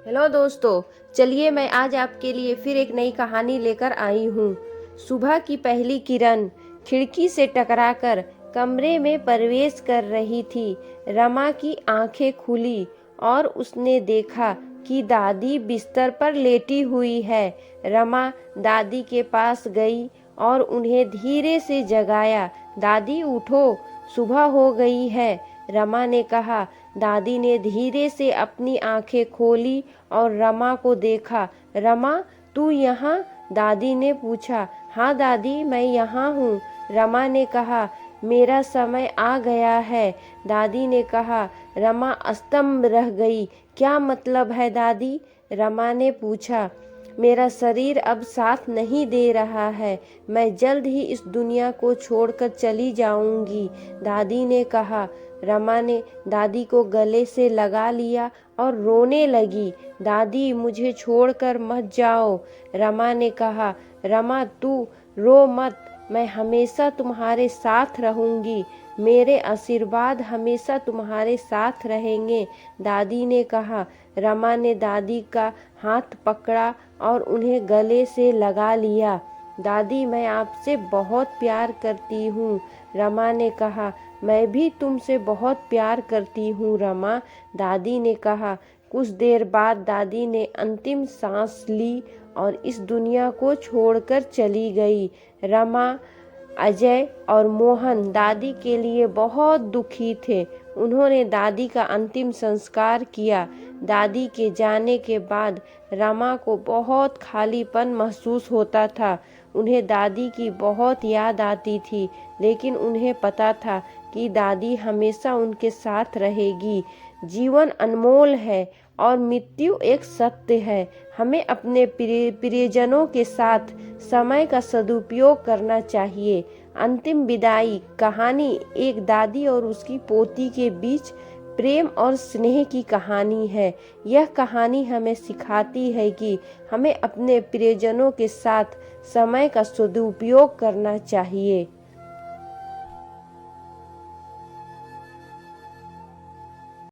Hello दोस्तों, चलिए मैं आज आपके लिए फिर एक नई कहानी लेकर आई हूँ। सुबह की पहली किरण खिड़की से टकराकर कमरे में प्रवेश कर रही थी। रमा की आंखें खुली और उसने देखा कि दादी बिस्तर पर लेटी हुई है। रमा दादी के पास गई और उन्हें धीरे से जगाया। दादी उठो, सुबह हो गई है, रमा ने कहा। दादी ने धीरे से अपनी आंखें खोली और रमा को देखा। रमा, तू यहाँ? दादी ने पूछा। हाँ दादी, मैं यहाँ हूँ, रमा ने कहा। मेरा समय आ गया है, दादी ने कहा। रमा स्तंभ रह गई। क्या मतलब है दादी? रमा ने पूछा। मेरा शरीर अब साथ नहीं दे रहा है, मैं जल्द ही इस दुनिया को छोड़कर चली जाऊंगी, दादी ने कहा। रमा ने दादी को गले से लगा लिया और रोने लगी। दादी, मुझे छोड़कर मत जाओ, रमा ने कहा। रमा, तू रो मत, मैं हमेशा तुम्हारे साथ रहूंगी, मेरे आशीर्वाद हमेशा तुम्हारे साथ रहेंगे, दादी ने कहा। रमा ने दादी का हाथ पकड़ा और उन्हें गले से लगा लिया। दादी, मैं आपसे बहुत प्यार करती हूँ, रमा ने कहा। मैं भी तुमसे बहुत प्यार करती हूँ रमा, दादी ने कहा। कुछ देर बाद दादी ने अंतिम सांस ली और इस दुनिया को छोड़कर चली गई। रमा, अजय और मोहन दादी के लिए बहुत दुखी थे। उन्होंने दादी का अंतिम संस्कार किया। दादी के जाने के बाद रमा को बहुत खालीपन महसूस होता था। उन्हें दादी की बहुत याद आती थी, लेकिन उन्हें पता था कि दादी हमेशा उनके साथ रहेगी। जीवन अनमोल है और मृत्यु एक सत्य है। हमें अपने प्रियजनों के साथ समय का सदुपयोग करना चाहिए। अंतिम विदाई कहानी एक दादी और उसकी पोती के बीच प्रेम और स्नेह की कहानी है। यह कहानी हमें सिखाती है कि हमें अपने प्रियजनों के साथ समय का सदुपयोग करना चाहिए।